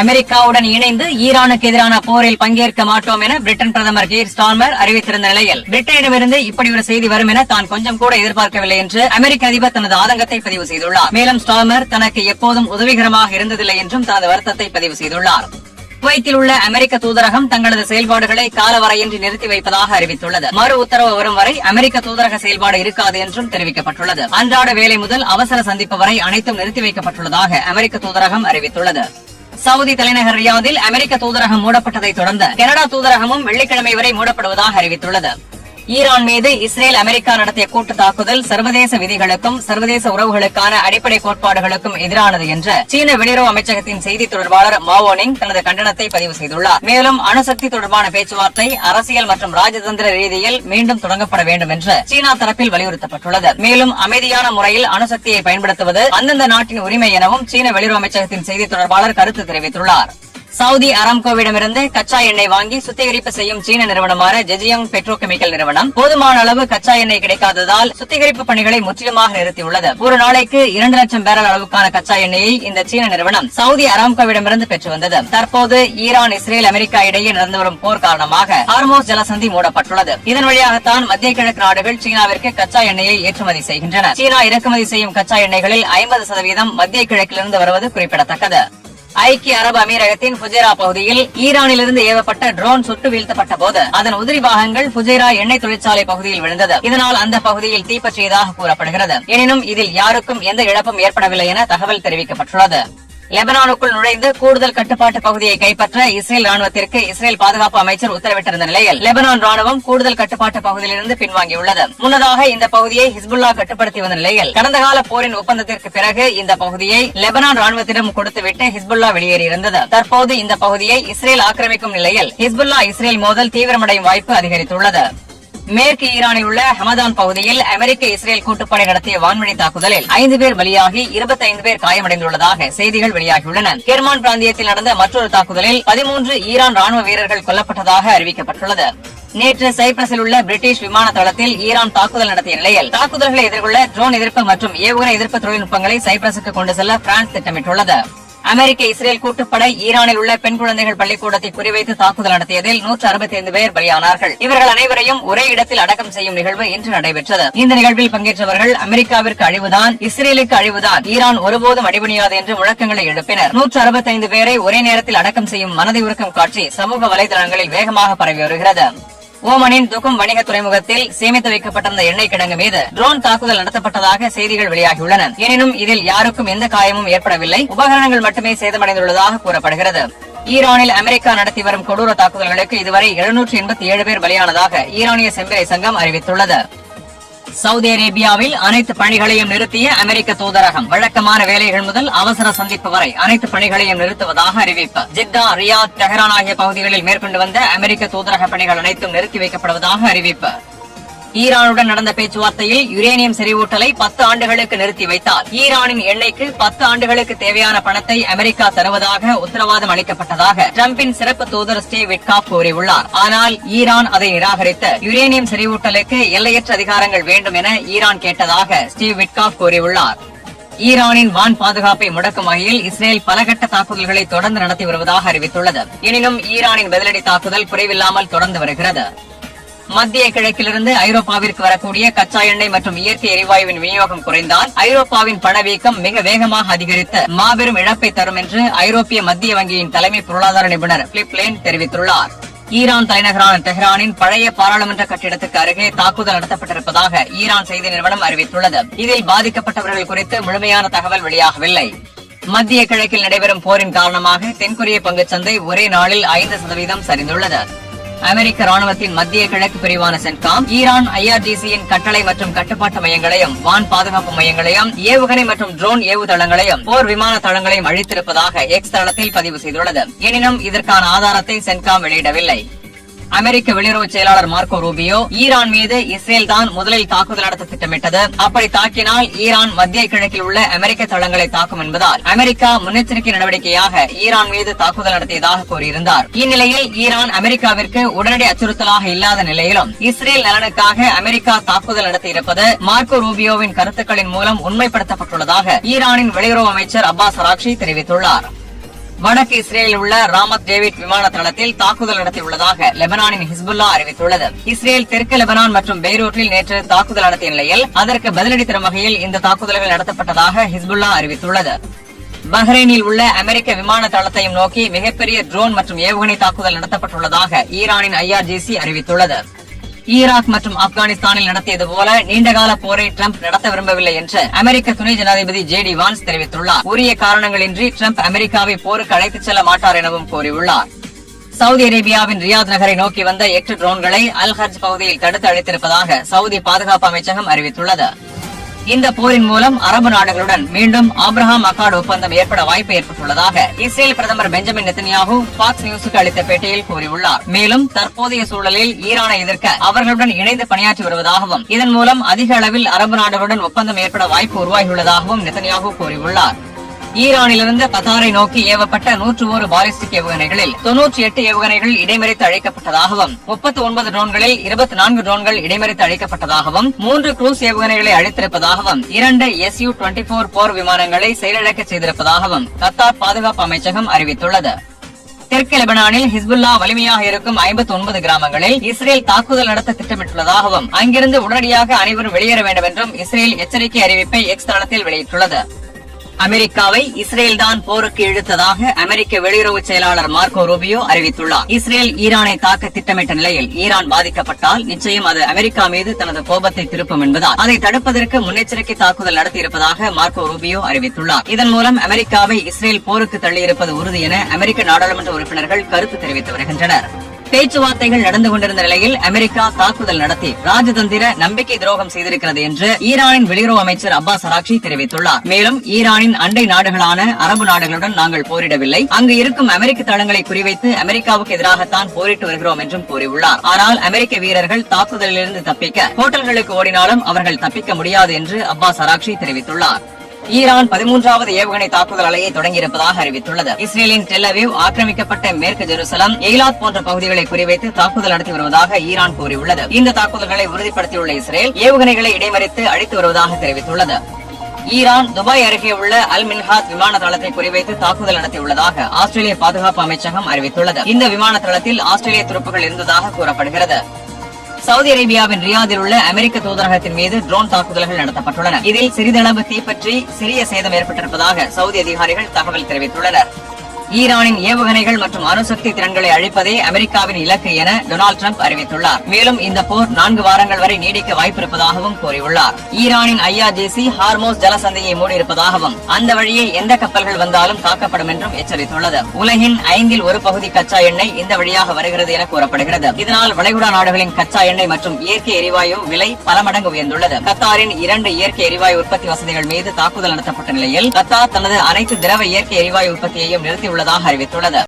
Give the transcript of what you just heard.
அமெரிக்காவுடன் இணைந்து ஈரானுக்கு எதிரான போரில் பங்கேற்க மாட்டோம் என பிரிட்டன் பிரதமர் கீர் ஸ்டார்மர் அறிவித்திருந்த நிலையில் பிரிட்டனிடமிருந்து இப்படி ஒரு செய்தி வரும் என தான் கொஞ்சம் கூட எதிர்பார்க்கவில்லை என்று அமெரிக்க அதிபர் தனது ஆதங்கத்தை பதிவு செய்துள்ளார். மேலும் ஸ்டார்மர் தனக்கு எப்போதும் உதவிகரமாக இருந்ததில்லை என்றும் தனது வருத்தத்தை பதிவு செய்துள்ளார். குவைத்தில் உள்ள அமெரிக்க தூதரகம் தங்களது செயல்பாடுகளை காலவரையின்றி நிறுத்தி வைப்பதாக அறிவித்துள்ளது. மறு உத்தரவு வரும் வரை அமெரிக்க தூதரக செயல்பாடு இருக்காது என்றும் தெரிவிக்கப்பட்டுள்ளது. அன்றாட வேலை முதல் அவசர சந்திப்பு வரை அனைத்தும் நிறுத்தி வைக்கப்பட்டுள்ளதாக அமெரிக்க தூதரகம் அறிவித்துள்ளது. சவுதி தலைநகர் ரியாதில் அமெரிக்க தூதரகம் மூடப்பட்டதை தொடர்ந்து கனடா தூதரகமும் வெள்ளிக்கிழமை வரை மூடப்படுவதாக அறிவித்துள்ளது. ஈரான் மீது இஸ்ரேல் அமெரிக்கா நடத்திய கூட்டு தாக்குதல் சர்வதேச விதிகளுக்கும் சர்வதேச உறவுகளுக்கான அடிப்படை கோட்பாடுகளுக்கும் எதிரானது என்று சீன வெளியுறவு அமைச்சகத்தின் செய்தி தொடர்பாளர் மாவோனிங் தனது கண்டனத்தை பதிவு செய்துள்ளார். மேலும் அணுசக்தி தொடர்பான பேச்சுவார்த்தை அரசியல் மற்றும் ராஜதந்திர ரீதியில் மீண்டும் தொடங்கப்பட வேண்டும் என்று சீனா தரப்பில் வலியுறுத்தப்பட்டுள்ளது. மேலும் அமைதியான முறையில் அணுசக்தியை பயன்படுத்துவது அந்தந்த நாட்டின் உரிமை எனவும் சீன வெளியுறவு அமைச்சகத்தின் செய்தி தொடர்பாளர் கருத்து தெரிவித்துள்ளார். சவுதி அராம்கோவிடமிருந்து கச்சா எண்ணெய் வாங்கி சுத்திகரிப்பு செய்யும் சீன நிறுவனமான ஜெஜியாங் பெட்ரோகெமிக்கல் நிறுவனம் போதுமான அளவு கச்சா எண்ணெய் கிடைக்காததால் சுத்திகரிப்பு பணிகளை முற்றிலுமாக நிறுத்தியுள்ளது. ஒரு நாளைக்கு 2 லட்சம் பேரல் அளவுக்கான கச்சா எண்ணெயை இந்த சீன நிறுவனம் சவுதி அராம்கோவிடமிருந்து பெற்று வந்தது. தற்போது ஈரான் இஸ்ரேல் அமெரிக்கா இடையே நடந்து வரும் போர் காரணமாக ஹார்மோஸ் ஜலசந்தி மூடப்பட்டுள்ளது. இதன் வழியாகத்தான் மத்திய கிழக்கு நாடுகள் சீனாவிற்கு கச்சா எண்ணெயை ஏற்றுமதி செய்கின்றன. சீனா இறக்குமதி செய்யும் கச்சா எண்ணெய்களில் 50% மத்திய கிழக்கிலிருந்து வருவது குறிப்பிடத்தக்கது. ஐக்கிய அரபு அமீரகத்தின் ஃபுஜேரா பகுதியில் ஈரானிலிருந்து ஏவப்பட்ட ட்ரோன் சுட்டு வீழ்த்தப்பட்ட போது அதன் உதிரி பாகங்கள் ஃபுஜேரா எண்ணெய் தொழிற்சாலை பகுதியில் விழுந்தது. இதனால் அந்த பகுதியில் தீப்பற்றியதாக கூறப்படுகிறது. எனினும் இதில் யாருக்கும் எந்த இழப்பும் ஏற்படவில்லை என தகவல் தெரிவிக்கப்பட்டுள்ளது. லெபனானுக்குள் நுழைந்து கூடுதல் கட்டுப்பாட்டு பகுதியை கைப்பற்ற இஸ்ரேல் ராணுவத்திற்கு இஸ்ரேல் பாதுகாப்பு அமைச்சர் உத்தரவிட்டிருந்த நிலையில் லெபனான் ராணுவம் கூடுதல் கட்டுப்பாட்டு பகுதியிலிருந்து பின்வாங்கியுள்ளது. முன்னதாக இந்த பகுதியை ஹிஸ்புல்லா கட்டுப்படுத்தி வந்த நிலையில் கடந்த கால போரின் ஒப்பந்தத்திற்கு பிறகு இந்த பகுதியை லெபனான் ராணுவத்திடம் கொடுத்துவிட்டு ஹிஸ்புல்லா வெளியேறியிருந்தது. தற்போது இந்த பகுதியை இஸ்ரேல் ஆக்கிரமிக்கும் நிலையில் ஹிஸ்புல்லா இஸ்ரேல் மோதல் தீவிரமடையும் வாய்ப்பு அதிகரித்துள்ளது. மேற்கு ஈரானில் உள்ள ஹமதான் பகுதியில் அமெரிக்க இஸ்ரேல் கூட்டுப்படை நடத்திய வான்வழி தாக்குதலில் 5 பேர் பலியாகி 25 பேர் காயமடைந்துள்ளதாக செய்திகள் வெளியாகியுள்ளன. கெர்மான் பிராந்தியத்தில் நடந்த மற்றொரு தாக்குதலில் 13 ஈரான் ராணுவ வீரர்கள் கொல்லப்பட்டதாக அறிவிக்கப்பட்டுள்ளது. நேற்று சைப்ரஸில் உள்ள பிரிட்டிஷ் விமான தளத்தில் ஈரான் தாக்குதல் நடத்திய நிலையில் தாக்குதல்களை எதிர்கொள்ள ட்ரோன் எதிர்ப்பு மற்றும் ஏவுகணை எதிர்ப்பு தொழில்நுட்பங்களை சைப்ரஸுக்கு கொண்டு செல்ல பிரான்ஸ் திட்டமிட்டுள்ளது. அமெரிக்க இஸ்ரேல் கூட்டுப்படை ஈரானில் உள்ள பெண் குழந்தைகள் பள்ளிக்கூடத்தை குறிவைத்து தாக்குதல் நடத்தியதில் 165 பேர் பலியானார்கள். இவர்கள் அனைவரையும் ஒரே இடத்தில் அடக்கம் செய்யும் நிகழ்வு இன்று நடைபெற்றது. இந்த நிகழ்வில் பங்கேற்றவர்கள் அமெரிக்காவிற்கு அழிவுதான், இஸ்ரேலுக்கு அழிவுதான், ஈரான் ஒருபோதும் அடிபணியாது என்று முழக்கங்களை எழுப்பினர். 165 பேரை ஒரே நேரத்தில் அடக்கம் செய்யும் மனதை உருக்கும் காட்சி சமூக வலைதளங்களில் வேகமாக பரவி வருகிறது. ஓமனின் துகும் வணிக துறைமுகத்தில் சேமித்து வைக்கப்பட்டிருந்த எண்ணெய் கிடங்கு மீது ட்ரோன் தாக்குதல் நடத்தப்பட்டதாக செய்திகள் வெளியாகியுள்ளன. எனினும் இதில் யாருக்கும் எந்த காயமும் ஏற்படவில்லை. உபகரணங்கள் மட்டுமே சேதமடைந்துள்ளதாக கூறப்படுகிறது. ஈரானில் அமெரிக்கா நடத்தி வரும் கொடூர தாக்குதல்களுக்கு இதுவரை 787 பேர் பலியானதாக ஈரானிய செம்பிறை சங்கம் அறிவித்துள்ளது. சவுதி அரேபியாவில் அனைத்து பணிகளையும் நிறுத்திய அமெரிக்க தூதரகம் வழக்கமான வேலைகள் முதல் அவசர சந்திப்பு வரை அனைத்து பணிகளையும் நிறுத்துவதாக அறிவிப்பு. ஜித்தா, ரியாத், தெஹரான் ஆகிய பகுதிகளில் மேற்கொண்டு வந்த அமெரிக்க தூதரக பணிகள் அனைத்தும் நிறுத்தி வைக்கப்படுவதாக அறிவிப்பு. ஈரானுடன் நடந்த பேச்சுவார்த்தையில் யுரேனியம் செறிவூட்டலை 10 ஆண்டுகளுக்கு நிறுத்தி வைத்தால் ஈரானின் எண்ணெய்க்கு 10 ஆண்டுகளுக்கு தேவையான பணத்தை அமெரிக்கா தருவதாக உத்தரவாதம் அளிக்கப்பட்டதாக டிரம்பின் சிறப்பு தூதர் ஸ்டீவ் விட்காஃப் கூறியுள்ளார். ஆனால் ஈரான் அதை நிராகரித்து யுரேனியம் செறிவூட்டலுக்கு எல்லையற்ற அதிகாரங்கள் வேண்டும் என ஈரான் கேட்டதாக ஸ்டீவ் விட்காஃப் கூறியுள்ளார். ஈரானின் வான் பாதுகாப்பை முடக்கும் வகையில் இஸ்ரேல் பலகட்ட தாக்குதல்களை தொடர்ந்து நடத்தி வருவதாக அறிவித்துள்ளது. எனினும் ஈரானின் பதிலடி தாக்குதல் குறைவில்லாமல் தொடர்ந்து வருகிறது. மத்திய கிழக்கிலிருந்து ஐரோப்பாவிற்கு வரக்கூடிய கச்சா எண்ணெய் மற்றும் இயற்கை எரிவாயுவின் விநியோகம் குறைந்தால் ஐரோப்பாவின் பணவீக்கம் மிக வேகமாக அதிகரித்து மாபெரும் இழப்பை தரும் என்று ஐரோப்பிய மத்திய வங்கியின் தலைமை பொருளாதார நிபுணர் பிலிப் லேன் தெரிவித்துள்ளார். ஈரான் தலைநகரான தெஹ்ரானின் பழைய பாராளுமன்ற கட்டிடத்துக்கு அருகே தாக்குதல் நடத்தப்பட்டிருப்பதாக ஈரான் செய்தி நிறுவனம் அறிவித்துள்ளது. இதில் பாதிக்கப்பட்டவர்கள் குறித்து முழுமையான தகவல் வெளியாகவில்லை. மத்திய கிழக்கில் நடைபெறும் போரின் காரணமாக தென்கொரிய பங்குச்சந்தை ஒரே நாளில் 5% சரிந்துள்ளது. அமெரிக்க ராணுவத்தின் மத்திய கிழக்கு பிரிவான சென்காம் ஈரான் IRGC-யின் கட்டளை மற்றும் கட்டுப்பாட்டு மையங்களையும் வான் பாதுகாப்பு மையங்களையும் ஏவுகணை மற்றும் ட்ரோன் ஏவுதளங்களையும் போர் விமான தளங்களையும் அழித்திருப்பதாக எக்ஸ் தளத்தில் பதிவு செய்துள்ளது. எனினும் இதற்கான ஆதாரத்தை சென்காம் வெளியிடவில்லை. அமெரிக்க வெளியுறவு செயலாளர் மார்க்கோ ரூபியோ ஈரான் மீது இஸ்ரேல் தான் முதலில் தாக்குதல் நடத்த திட்டமிட்டது, அப்படி தாக்கினால் ஈரான் மத்திய கிழக்கில் உள்ள அமெரிக்க தளங்களை தாக்கும் என்பதால் அமெரிக்கா முன்னெச்சரிக்கை நடவடிக்கையாக ஈரான் மீது தாக்குதல் நடத்தியதாக கூறியிருந்தார். இந்நிலையில் ஈரான் அமெரிக்காவிற்கு உடனடி அச்சுறுத்தலாக இல்லாத நிலையிலும் இஸ்ரேல் நலனுக்காக அமெரிக்கா தாக்குதல் நடத்தியிருப்பது மார்க்கோ ரூபியோவின் கருத்துக்களின் மூலம் உண்மைப்படுத்தப்பட்டுள்ளதாக ஈரானின் வெளியுறவு அமைச்சர் அப்பாஸ் அராக்சி தெரிவித்துள்ளார். வடக்கு இஸ்ரேலில் உள்ள ராமத் டேவிட் விமான தளத்தில் தாக்குதல் நடத்தியுள்ளதாக லெபனானின் ஹிஸ்புல்லா அறிவித்துள்ளது. இஸ்ரேல் தெற்கு லெபனான் மற்றும் பெய்ரூட்டில் நேற்று தாக்குதல் நடத்திய நிலையில் அதற்கு பதிலடி தரும் வகையில் இந்த தாக்குதல்கள் நடத்தப்பட்டதாக ஹிஸ்புல்லா அறிவித்துள்ளது. பஹ்ரைனில் உள்ள அமெரிக்க விமான தளத்தையும் நோக்கி மிகப்பெரிய ட்ரோன் மற்றும் ஏவுகணை தாக்குதல் நடத்தப்பட்டுள்ளதாக ஈரானின் IRGC அறிவித்துள்ளது. ஈராக் மற்றும் ஆப்கானிஸ்தானில் நடத்தியது போல நீண்டகால போரை டிரம்ப் நடத்த விரும்பவில்லை என்று அமெரிக்க துணை ஜனாதிபதி JD வான்ஸ் தெரிவித்துள்ளார். உரிய காரணங்களின்றி டிரம்ப் அமெரிக்காவை போருக்கு அழைத்துச் செல்ல மாட்டார் எனவும் கூறியுள்ளார். சவுதி அரேபியாவின் ரியாத் நகரை நோக்கி வந்த 8 ட்ரோன்களை அல் ஹர்ஜ் பகுதியில் தடுத்து அளித்திருப்பதாக சவுதி பாதுகாப்பு அமைச்சகம் அறிவித்துள்ளது. இந்த போரின் மூலம் அரபு நாடுகளுடன் மீண்டும் ஆப்ரஹாம் அக்கார்டு ஒப்பந்தம் ஏற்பட வாய்ப்பு ஏற்பட்டுள்ளதாக இஸ்ரேல் பிரதமர் பெஞ்சமின் நெத்தன்யாஹூ பாக்ஸ் நியூஸுக்கு அளித்த பேட்டியில் கூறியுள்ளார். மேலும் தற்போதைய சூழலில் ஈரானை எதிர்க்க அவர்களுடன் இணைந்து பணியாற்றி வருவதாகவும் இதன் மூலம் அதிக அளவில் அரபு நாடுகளுடன் ஒப்பந்தம் ஏற்பட வாய்ப்பு உருவாகியுள்ளதாகவும் நெத்தன்யாஹூ கூறியுள்ளார். ஈரானிலிருந்து கத்தாரை நோக்கி ஏவப்பட்ட 101 பாலிஸ்டிக் ஏவுகணைகளில் 98 ஏவுகணைகள் இடைமறித்து அழைக்கப்பட்டதாகவும் 39 ட்ரோன்களில் 24 ட்ரோன்கள் இடைமறித்து அழைக்கப்பட்டதாகவும் 3 குரூஸ் ஏவுகணைகளை அழித்திருப்பதாகவும் 2 Su-24 போர் விமானங்களை செயலிழக்க செய்திருப்பதாகவும் கத்தார் பாதுகாப்பு அமைச்சகம் அறிவித்துள்ளது. தெற்கு லெபனானில் ஹிஸ்புல்லா வலிமையாக இருக்கும் 59 கிராமங்களில் இஸ்ரேல் தாக்குதல் நடத்த திட்டமிட்டுள்ளதாகவும் அங்கிருந்து உடனடியாக அனைவரும் வெளியேற வேண்டும் என்றும் இஸ்ரேல் எச்சரிக்கை அறிவிப்பை எக்ஸ் தளத்தில் வெளியிட்டுள்ளது. அமெரிக்காவை இஸ்ரேல் தான் போருக்கு இழுத்ததாக அமெரிக்க வெளியுறவு செயலாளர் மார்க்கோ ரூபியோ அறிவித்துள்ளார். இஸ்ரேல் ஈரானை தாக்க திட்டமிட்ட நிலையில் ஈரான் பாதிக்கப்பட்டால் நிச்சயம் அது அமெரிக்கா மீது தனது கோபத்தை திருப்பும் என்பதால் அதை தடுப்பதற்கு முன்னெச்சரிக்கை தாக்குதல் நடத்தியிருப்பதாக மார்க்கோ ரூபியோ அறிவித்துள்ளார். இதன் மூலம் அமெரிக்காவை இஸ்ரேல் போருக்கு தள்ளியிருப்பது உறுதி என அமெரிக்க நாடாளுமன்ற உறுப்பினர்கள் கருத்து தெரிவித்து வருகின்றனர். பேச்சுவார்த்தைகள் நடந்து கொண்டிருந்த நிலையில் அமெரிக்கா தாக்குதல் நடத்தி ராஜதந்திர நம்பிக்கை துரோகம் செய்திருக்கிறது என்று ஈரானின் வெளியுறவு அமைச்சர் அப்பாஸ் அராக்சி தெரிவித்துள்ளார். மேலும் ஈரானின் அண்டை நாடுகளான அரபு நாடுகளுடன் நாங்கள் போரிடவில்லை, அங்கு இருக்கும் அமெரிக்க தளங்களை குறிவைத்து அமெரிக்காவுக்கு எதிராகத்தான் போரிட்டு வருகிறோம் என்றும் கூறியுள்ளார். ஆனால் அமெரிக்க வீரர்கள் தாக்குதலிலிருந்து தப்பிக்க ஹோட்டல்களுக்கு ஓடினாலும் அவர்கள் தப்பிக்க முடியாது என்று அப்பாஸ் அராக்சி தெரிவித்துள்ளார். ஈரான் 13வது ஏவுகணை தாக்குதல் அலையை தொடங்கியிருப்பதாக அறிவித்துள்ளது. இஸ்ரேலின் டெல் அவீவ் ஆக்கிரமிக்கப்பட்ட மேற்கு ஜெருசலம், எய்லாத் போன்ற பகுதிகளை குறிவைத்து தாக்குதல் நடத்தி வருவதாக ஈரான் கூறியுள்ளது. இந்த தாக்குதல்களை உறுதிப்படுத்தியுள்ள இஸ்ரேல் ஏவுகணைகளை இடைமறித்து அழித்து வருவதாக தெரிவித்துள்ளது. ஈரான் துபாய் அருகே உள்ள அல் மின்ஹாத் விமான தளத்தை குறிவைத்து தாக்குதல் நடத்தியுள்ளதாக ஆஸ்திரேலிய பாதுகாப்பு அமைச்சகம் அறிவித்துள்ளது. இந்த விமான தளத்தில் ஆஸ்திரேலிய துருப்புகள் இருந்ததாக கூறப்படுகிறது. சவுதி அரேபியாவின் ரியாதில் உள்ள அமெரிக்க தூதரகத்தின் மீது ட்ரோன் தாக்குதல்கள் நடத்தப்பட்டுள்ளன. இதில் சிறிதளவு தீப்பற்றி சிறிய சேதம் ஏற்பட்டிருப்பதாக சவுதி அதிகாரிகள் தகவல் தெரிவித்துள்ளனர். ஈரானின் ஏவுகணைகள் மற்றும் அணுசக்தி திறன்களை அழிப்பதே அமெரிக்காவின் இலக்கு என டொனால்டு டிரம்ப் அறிவித்துள்ளார். மேலும் இந்த போர் 4 வாரங்கள் வரை நீடிக்க வாய்ப்பிருப்பதாகவும் கூறியுள்ளார். ஈரானின் IRGC ஹார்மோஸ் ஜலசந்தையை மூடியிருப்பதாகவும் அந்த வழியே எந்த கப்பல்கள் வந்தாலும் தாக்கப்படும் என்றும் எச்சரித்துள்ளது. உலகின் 5இல் 1 பகுதி கச்சா எண்ணெய் இந்த வழியாக வருகிறது என கூறப்படுகிறது. இதனால் வளைகுடா நாடுகளின் கச்சா எண்ணெய் மற்றும் இயற்கை எரிவாயு விலை பல மடங்கு உயர்ந்துள்ளது. கத்தாரின் 2 இயற்கை எரிவாயு உற்பத்தி வசதிகள் மீது தாக்குதல் நடத்தப்பட்ட நிலையில் கத்தார் தனது அனைத்து திரவ இயற்கை எரிவாயு உற்பத்தியையும் நிறுத்தியுள்ளதாக அறிவித்துள்ளது.